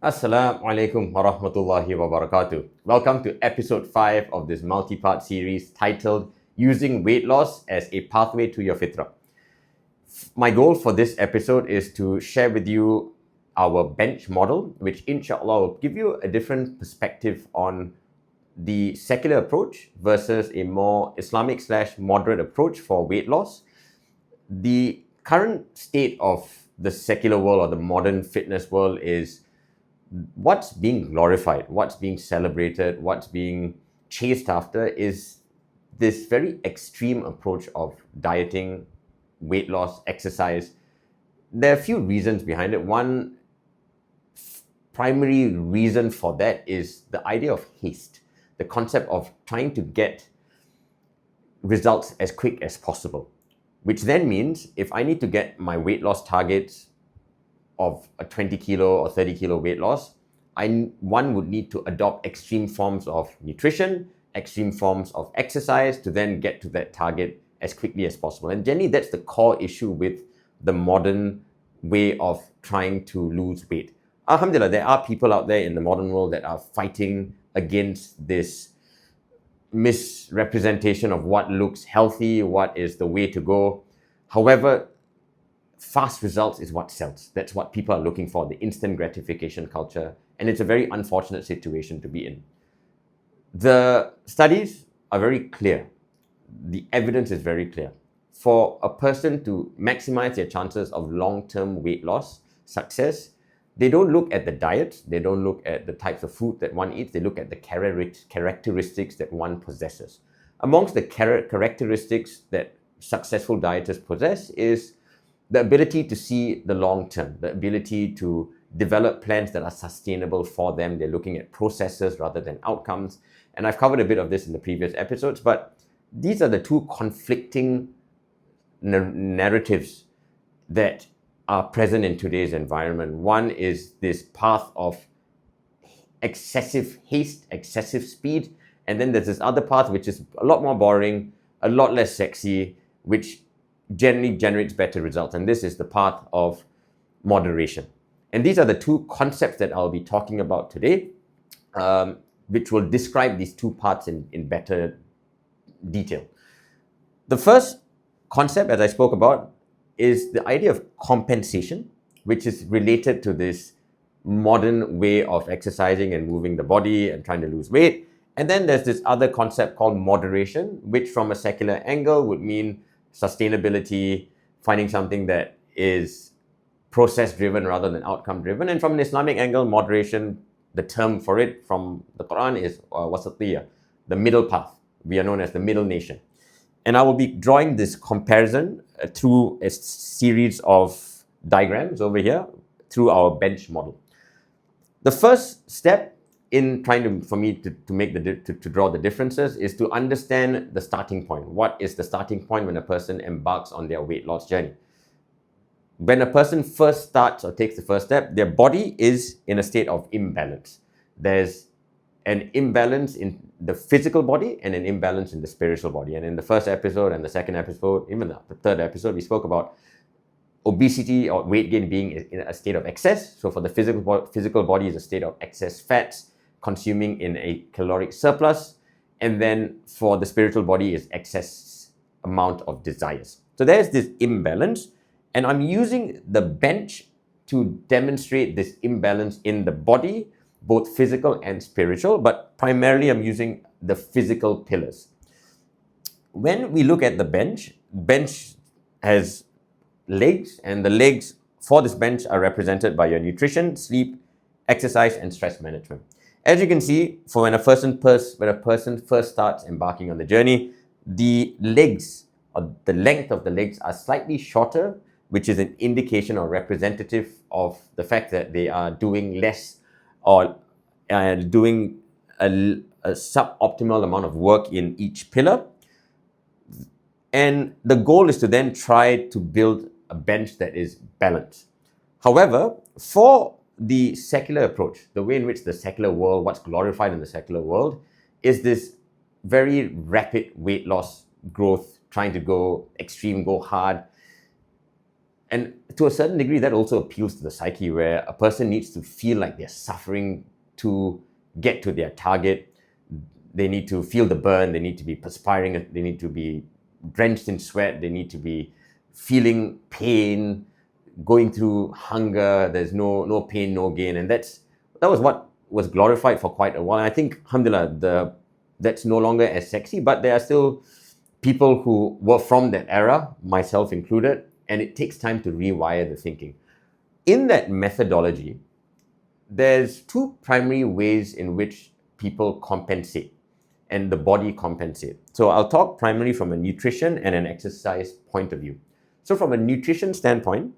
Assalamu alaikum wa rahmatullahi wa barakatuh. Welcome to episode 5 of this multi-part series titled Using Weight Loss as a Pathway to Your Fitrah. My goal for this episode is to share with you our bench model, which inshallah will give you a different perspective on the secular approach versus a more Islamic/moderate approach for weight loss. The current state of the secular world or the modern fitness world is what's being glorified, what's being celebrated, what's being chased after is this very extreme approach of dieting, weight loss, exercise. There are a few reasons behind it. One primary reason for that is the idea of haste, the concept of trying to get results as quick as possible, which then means if I need to get my weight loss targets of a 20 kilo or 30 kilo weight loss, one would need to adopt extreme forms of nutrition, extreme forms of exercise to then get to that target as quickly as possible. And generally, that's the core issue with the modern way of trying to lose weight. Alhamdulillah, there are people out there in the modern world that are fighting against this misrepresentation of what looks healthy, what is the way to go. However, fast results is what sells. That's what people are looking for, the instant gratification culture. And it's a very unfortunate situation to be in. The studies are very clear. The evidence is very clear. For a person to maximize their chances of long-term weight loss success, they don't look at the diet, they don't look at the types of food that one eats, they look at the characteristics that one possesses. Amongst the characteristics that successful dieters possess is the ability to see the long term, the ability to develop plans that are sustainable for them. They're looking at processes rather than outcomes. And I've covered a bit of this in the previous episodes, but these are the two conflicting narratives that are present in today's environment. One is this path of excessive haste, excessive speed, and then there's this other path which is a lot more boring, a lot less sexy, which generally generates better results. And this is the path of moderation. And these are the two concepts that I'll be talking about today, which will describe these two parts in better detail. The first concept, as I spoke about, is the idea of compensation, which is related to this modern way of exercising and moving the body and trying to lose weight. And then there's this other concept called moderation, which from a secular angle would mean sustainability, finding something that is process driven rather than outcome driven. And from an Islamic angle, moderation, the term for it from the Quran is wasatiyah, the middle path. We are known as the middle nation. And I will be drawing this comparison through a series of diagrams over here through our bench model. The first step in trying for me to draw the differences is to understand the starting point. What is the starting point when a person embarks on their weight loss journey? When a person first starts or takes the first step, their body is in a state of imbalance. There's an imbalance in the physical body and an imbalance in the spiritual body. And in the first episode and the second episode, even the third episode, we spoke about obesity or weight gain being in a state of excess. So for the physical body is a state of excess fats consuming in a caloric surplus. And then for the spiritual body is excess amount of desires. So there's this imbalance. And I'm using the bench to demonstrate this imbalance in the body, both physical and spiritual, but primarily I'm using the physical pillars. When we look at the bench has legs, and the legs for this bench are represented by your nutrition, sleep, exercise, and stress management. As you can see, for when a person first starts embarking on the journey, the legs or the length of the legs are slightly shorter, which is an indication or representative of the fact that they are doing less or doing a suboptimal amount of work in each pillar. And the goal is to then try to build a bench that is balanced. However, for the secular approach, the way in which the secular world, what's glorified in the secular world, is this very rapid weight loss growth, trying to go extreme, go hard. And to a certain degree, that also appeals to the psyche, where a person needs to feel like they're suffering to get to their target. They need to feel the burn, they need to be perspiring, they need to be drenched in sweat, they need to be feeling pain, going through hunger. There's no pain, no gain. And that was what was glorified for quite a while. And I think, alhamdulillah, that's no longer as sexy, but there are still people who were from that era, myself included, and it takes time to rewire the thinking. In that methodology, there's two primary ways in which people compensate and the body compensate. So I'll talk primarily from a nutrition and an exercise point of view. So from a nutrition standpoint,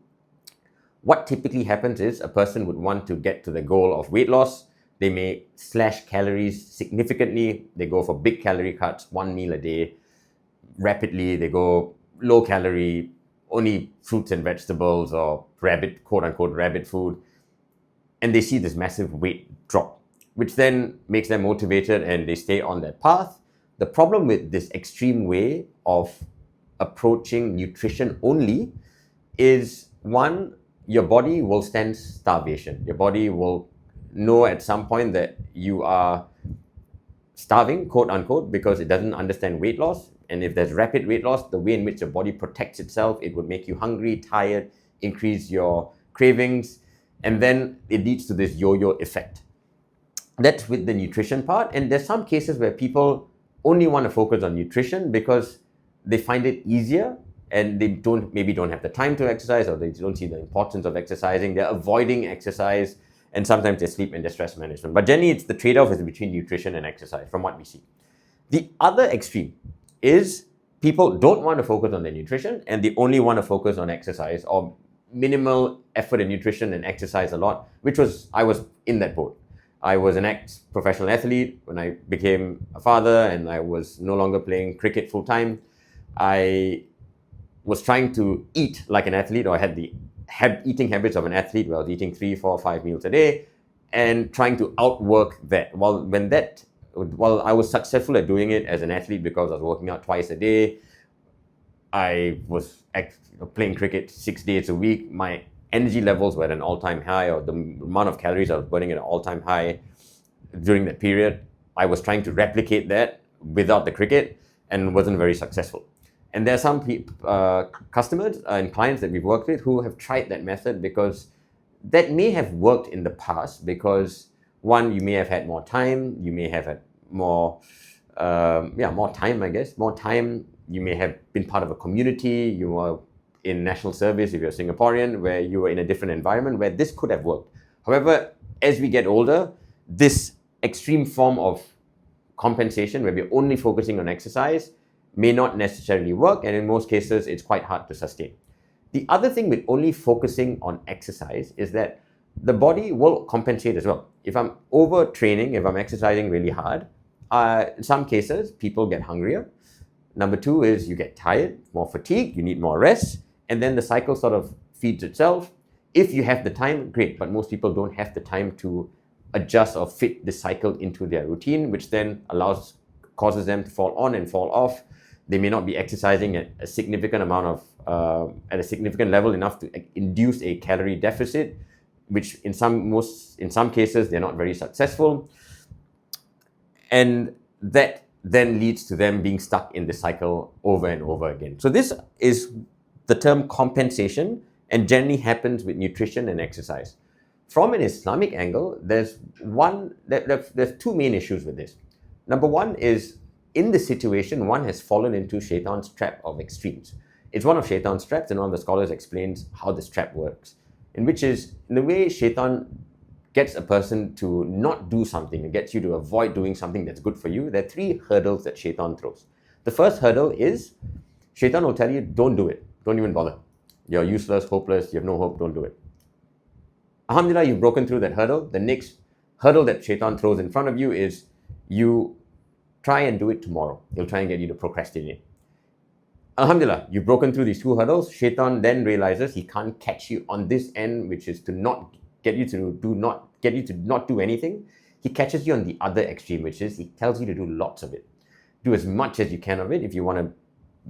what typically happens is a person would want to get to the goal of weight loss. They may slash calories significantly. They go for big calorie cuts, one meal a day. Rapidly, they go low calorie, only fruits and vegetables, or rabbit, quote unquote, rabbit food. And they see this massive weight drop, which then makes them motivated and they stay on that path. The problem with this extreme way of approaching nutrition only is, one, your body will stand starvation. Your body will know at some point that you are starving, quote unquote, because it doesn't understand weight loss. And if there's rapid weight loss, the way in which your body protects itself, it would make you hungry, tired, increase your cravings, and then it leads to this yo-yo effect. That's with the nutrition part. And there's some cases where people only want to focus on nutrition because they find it easier and they maybe don't have the time to exercise, or they don't see the importance of exercising. They're avoiding exercise, and sometimes they sleep and their stress management. But generally, it's the trade-off is between nutrition and exercise, from what we see. The other extreme is people don't want to focus on their nutrition and they only want to focus on exercise, or minimal effort in nutrition and exercise a lot, I was in that boat. I was an ex-professional athlete when I became a father and I was no longer playing cricket full-time. I was trying to eat like an athlete, or I had the eating habits of an athlete where I was eating 3, 4, 5 meals a day and trying to outwork that. While I was successful at doing it as an athlete because I was working out twice a day, I was playing cricket 6 days a week. My energy levels were at an all-time high, or the amount of calories I was burning at an all-time high during that period. I was trying to replicate that without the cricket and wasn't very successful. And there are some customers and clients that we've worked with who have tried that method because that may have worked in the past because, one, you may have had more time, you may have had more time, I guess. More time, you may have been part of a community, you were in national service if you're Singaporean, where you were in a different environment where this could have worked. However, as we get older, this extreme form of compensation where we're only focusing on exercise may not necessarily work, and in most cases, it's quite hard to sustain. The other thing with only focusing on exercise is that the body will compensate as well. If I'm overtraining, if I'm exercising really hard, in some cases, people get hungrier. Number two is you get tired, more fatigue, you need more rest, and then the cycle sort of feeds itself. If you have the time, great, but most people don't have the time to adjust or fit the cycle into their routine, which then causes them to fall on and fall off. They may not be exercising at a significant amount of, at a significant level enough to induce a calorie deficit, which in some cases, they're not very successful. And that then leads to them being stuck in the cycle over and over again. So this is the term compensation, and generally happens with nutrition and exercise. From an Islamic angle, there's two main issues with this. Number one is, in this situation, one has fallen into Shaitan's trap of extremes. It's one of Shaitan's traps, and one of the scholars explains how this trap works, in the way Shaitan gets a person to not do something, it gets you to avoid doing something that's good for you. There are 3 hurdles that Shaitan throws. The first hurdle is, Shaitan will tell you, don't do it, don't even bother. You're useless, hopeless, you have no hope, don't do it. Alhamdulillah, you've broken through that hurdle. The next hurdle that Shaitan throws in front of you is, you try and do it tomorrow. He'll try and get you to procrastinate. Alhamdulillah, you've broken through these 2 hurdles. Shaitan then realizes he can't catch you on this end, which is to not get you to not do anything. He catches you on the other extreme, which is he tells you to do lots of it. Do as much as you can of it if you want to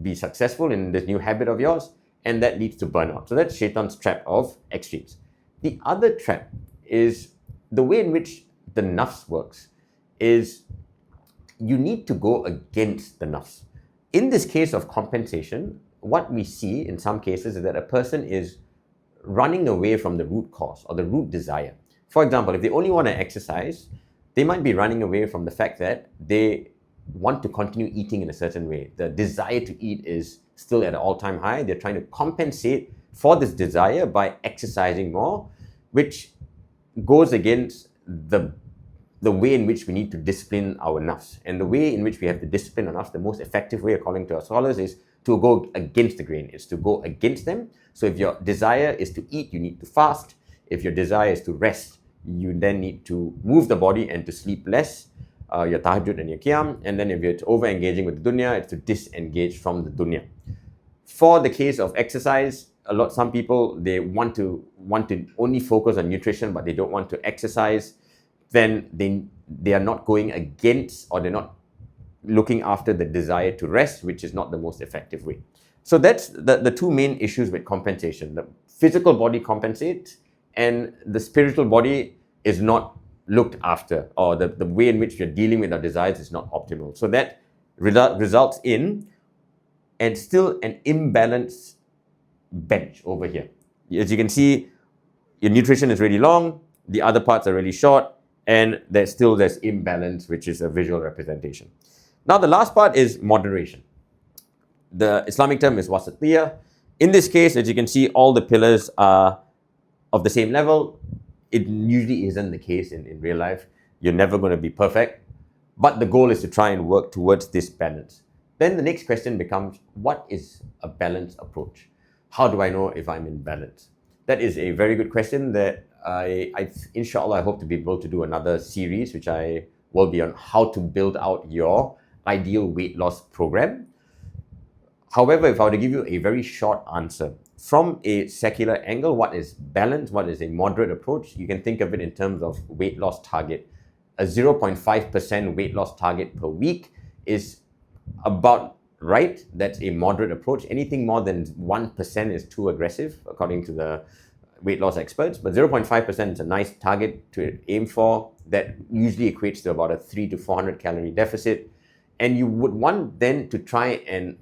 be successful in this new habit of yours, and that leads to burnout. So that's Shaitan's trap of extremes. The other trap is the way in which the nafs works is you need to go against the nafs. In this case of compensation, what we see in some cases is that a person is running away from the root cause or the root desire. For example, if they only want to exercise, they might be running away from the fact that they want to continue eating in a certain way. The desire to eat is still at an all-time high. They're trying to compensate for this desire by exercising more, which goes against the way in which we need to discipline our nafs. And the way in which we have to discipline our nafs, the most effective way, according to our scholars, is to go against the grain, is to go against them. So if your desire is to eat, you need to fast. If your desire is to rest, you then need to move the body and to sleep less, your tahajjud and your qiyam. And then if you're over-engaging with the dunya, it's to disengage from the dunya. For the case of exercise, some people, they want to only focus on nutrition, but they don't want to exercise. Then they are not going against, or they're not looking after the desire to rest, which is not the most effective way. So that's the two main issues with compensation. The physical body compensates, and the spiritual body is not looked after, or the way in which you're dealing with our desires is not optimal. So that results in and still an imbalanced bench over here. As you can see, your nutrition is really long, the other parts are really short, and there's imbalance, which is a visual representation. Now the last part is moderation. The Islamic term is wasatiyah. In this case, as you can see, all the pillars are of the same level. It usually isn't the case in real life. You're never going to be perfect, but the goal is to try and work towards this balance. Then the next question becomes, what is a balanced approach? How do I know if I'm in balance? That is a very good question that inshallah, I hope to be able to do another series, which I will be on how to build out your ideal weight loss program. However, if I were to give you a very short answer, from a secular angle, what is balance? What is a moderate approach? You can think of it in terms of weight loss target. A 0.5% weight loss target per week is about right. That's a moderate approach. Anything more than 1% is too aggressive, according to the weight loss experts. But 0.5% is a nice target to aim for. That usually equates to about a 300 to 400 calorie deficit. And you would want then to try and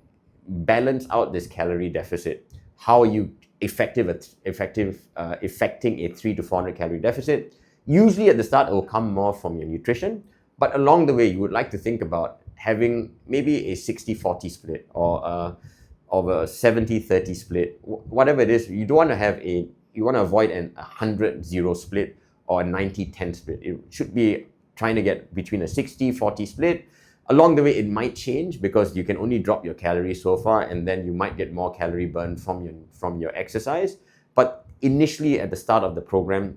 balance out this calorie deficit. How are you effecting a 300 to 400 calorie deficit? Usually at the start, it will come more from your nutrition. But along the way, you would like to think about having maybe a 60-40 split, or a 70-30 split, whatever it is. You don't want to have you want to avoid an 100-0 split or a 90-10 split. It should be trying to get between a 60-40 split. Along the way, it might change because you can only drop your calories so far, and then you might get more calorie burn from your exercise. But initially, at the start of the program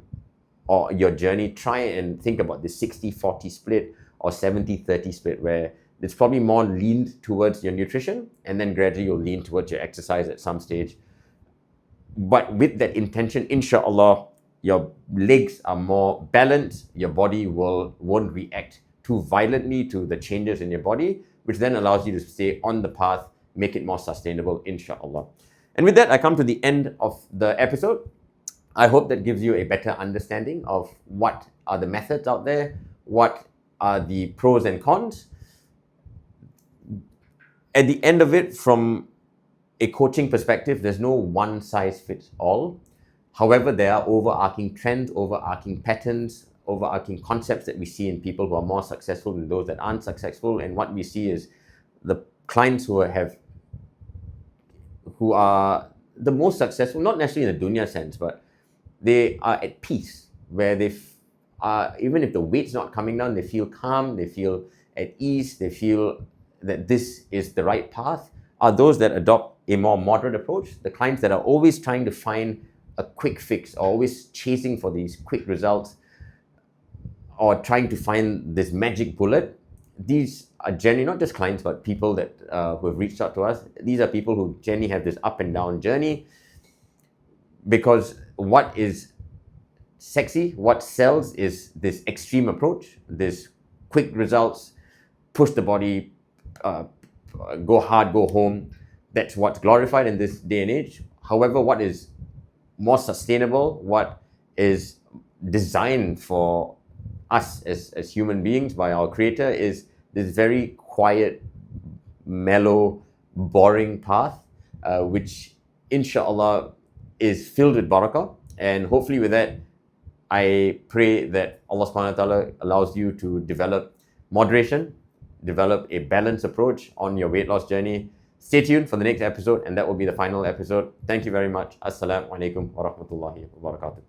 or your journey, try and think about the 60-40 split or 70-30 split, where it's probably more leaned towards your nutrition, and then gradually you'll lean towards your exercise at some stage. But with that intention, inshallah, your legs are more balanced, your body won't react too violently to the changes in your body, which then allows you to stay on the path, make it more sustainable, inshallah. And with that, I come to the end of the episode. I hope that gives you a better understanding of what are the methods out there, what are the pros and cons. At the end of it, from a coaching perspective, there's no one size fits all. However, there are overarching trends, overarching patterns, overarching concepts that we see in people who are more successful than those that aren't successful. And what we see is the clients who are the most successful, not necessarily in the dunya sense, but they are at peace, where even if the weight's not coming down, they feel calm, they feel at ease, they feel that this is the right path, are those that adopt a more moderate approach. The clients that are always trying to find a quick fix, or always chasing for these quick results, or trying to find this magic bullet. These are generally not just clients, but people that who have reached out to us. These are people who generally have this up and down journey, because what is sexy, what sells, is this extreme approach, this quick results, push the body, go hard, go home. That's what's glorified in this day and age. However, what is more sustainable, what is designed for us as human beings by our creator, is this very quiet, mellow, boring path, which inshallah is filled with barakah. And hopefully with that, I pray that Allah subhanahu wa ta'ala allows you to develop moderation, develop a balanced approach on your weight loss journey. Stay tuned for the next episode, and that will be the final episode. Thank you very much. Assalamu alaikum wa rahmatullahi wa barakatuh.